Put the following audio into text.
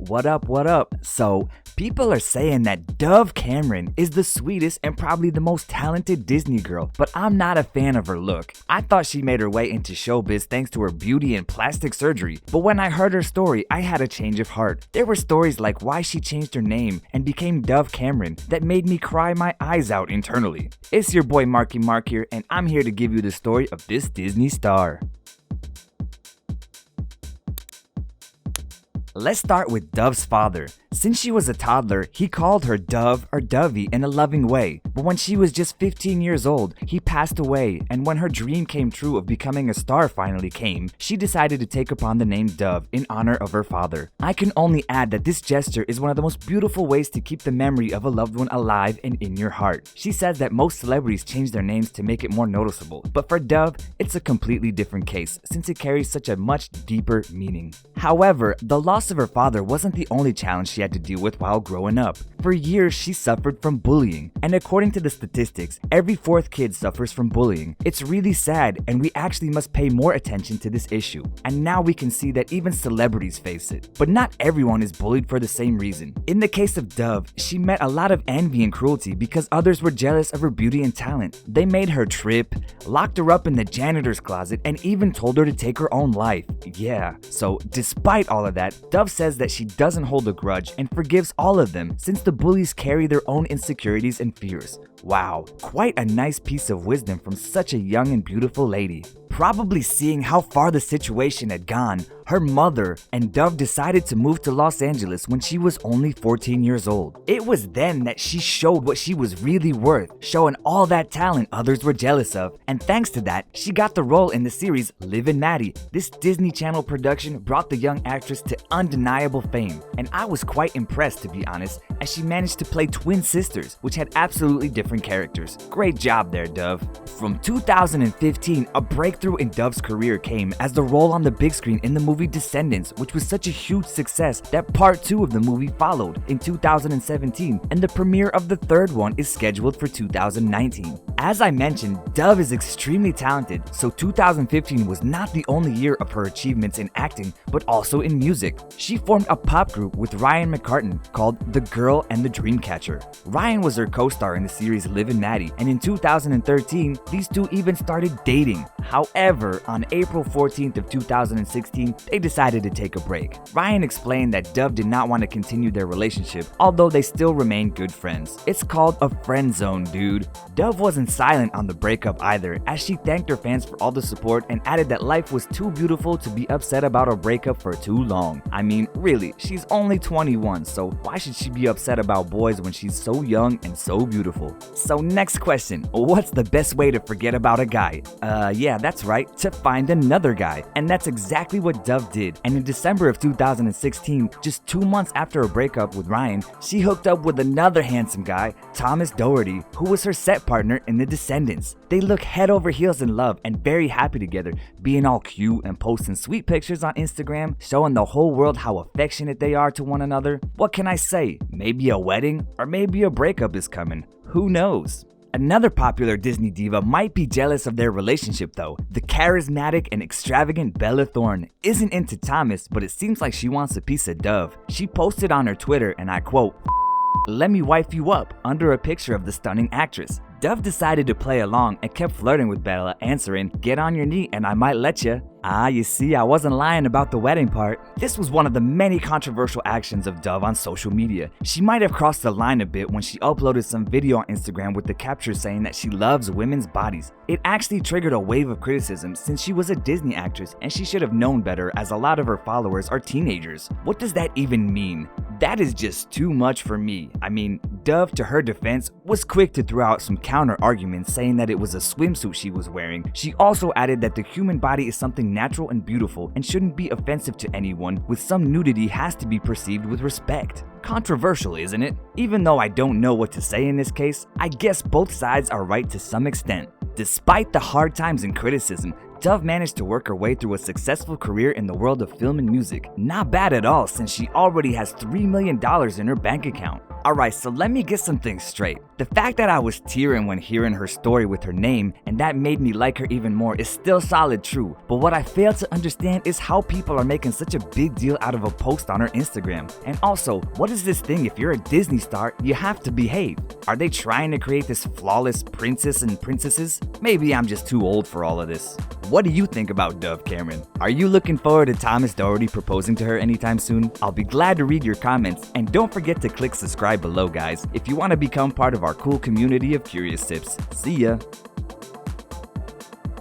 What up, what up? So, people are saying that Dove Cameron is the sweetest and probably the most talented Disney girl, but I'm not a fan of her look. I thought she made her way into showbiz thanks to her beauty and plastic surgery, but when I heard her story, I had a change of heart. There were stories like why she changed her name and became Dove Cameron that made me cry my eyes out internally. It's your boy Marky Mark here, and I'm here to give you the story of this Disney star. Let's start with Dove's father. Since she was a toddler, he called her Dove or Dovey in a loving way. But when she was just 15 years old, he passed away, and when her dream came true of becoming a star finally came, she decided to take upon the name Dove in honor of her father. I can only add that this gesture is one of the most beautiful ways to keep the memory of a loved one alive and in your heart. She says that most celebrities change their names to make it more noticeable, but for Dove, it's a completely different case since it carries such a much deeper meaning. However, the loss of her father wasn't the only challenge she had to deal with while growing up. For years, she suffered from bullying, and according to the statistics, every fourth kid suffers from bullying. It's really sad, and we actually must pay more attention to this issue. And now we can see that even celebrities face it. But not everyone is bullied for the same reason. In the case of Dove, she met a lot of envy and cruelty because others were jealous of her beauty and talent. They made her trip, locked her up in the janitor's closet, and even told her to take her own life. Yeah, so despite all of that, Dove says that she doesn't hold a grudge and forgives all of them since the bullies carry their own insecurities and fears. Wow, quite a nice piece of wisdom from such a young and beautiful lady. Probably seeing how far the situation had gone, her mother and Dove decided to move to Los Angeles when she was only 14 years old. It was then that she showed what she was really worth, showing all that talent others were jealous of, and thanks to that, she got the role in the series Liv and Maddie. This Disney Channel production brought the young actress to undeniable fame, and I was quite impressed, to be honest, as she managed to play twin sisters, which had absolutely different characters. Great job there, Dove. From 2015, a breakthrough in Dove's career came as the role on the big screen in the movie Descendants, which was such a huge success that part 2 of the movie followed in 2017, and the premiere of the third one is scheduled for 2019. As I mentioned, Dove is extremely talented, so 2015 was not the only year of her achievements in acting, but also in music. She formed a pop group with Ryan McCartan called The Girl and the Dreamcatcher. Ryan was her co-star in the series Liv and Maddie, and in 2013, these two even started dating. However, on April 14th of 2016, they decided to take a break. Ryan explained that Dove did not want to continue their relationship, although they still remained good friends. It's called a friend zone, dude. Dove wasn't silent on the breakup either, as she thanked her fans for all the support and added that life was too beautiful to be upset about a breakup for too long. I mean, really, she's only 21, so why should she be upset about boys when she's so young and so beautiful? So next question, what's the best way to forget about a guy? Yeah, that's right, to find another guy. And that's exactly what Dove did. And in December of 2016, just 2 months after her breakup with Ryan, she hooked up with another handsome guy, Thomas Doherty, who was her set partner in The Descendants. They look head over heels in love and very happy together, being all cute and posting sweet pictures on Instagram, showing the whole world how affectionate they are to one another. What can I say? Maybe a wedding or maybe a breakup is coming. Who knows? Another popular Disney diva might be jealous of their relationship though. The charismatic and extravagant Bella Thorne isn't into Thomas, but it seems like she wants a piece of Dove. She posted on her Twitter, and I quote, "Let me wife you up," under a picture of the stunning actress. Dove decided to play along and kept flirting with Bella, answering, "Get on your knee and I might let ya." Ah, you see, I wasn't lying about the wedding part. This was one of the many controversial actions of Dove on social media. She might have crossed the line a bit when she uploaded some video on Instagram with the capture saying that she loves women's bodies. It actually triggered a wave of criticism since she was a Disney actress and she should have known better, as a lot of her followers are teenagers. What does that even mean? That is just too much for me. I mean, Dove, to her defense, was quick to throw out some counter arguments saying that it was a swimsuit she was wearing. She also added that the human body is something natural and beautiful and shouldn't be offensive to anyone, with some nudity has to be perceived with respect. Controversial, isn't it? Even though I don't know what to say in this case, I guess both sides are right to some extent. Despite the hard times and criticism, Dove managed to work her way through a successful career in the world of film and music. Not bad at all, since she already has $3 million in her bank account. Alright, so let me get some things straight. The fact that I was tearing when hearing her story with her name and that made me like her even more is still solid true, but what I fail to understand is how people are making such a big deal out of a post on her Instagram. And also, what is this thing if you're a Disney star, you have to behave? Are they trying to create this flawless princess and princesses? Maybe I'm just too old for all of this. What do you think about Dove Cameron? Are you looking forward to Thomas Doherty proposing to her anytime soon? I'll be glad to read your comments, and don't forget to click subscribe below, guys, if you want to become part of our cool community of Curious Tips. See ya!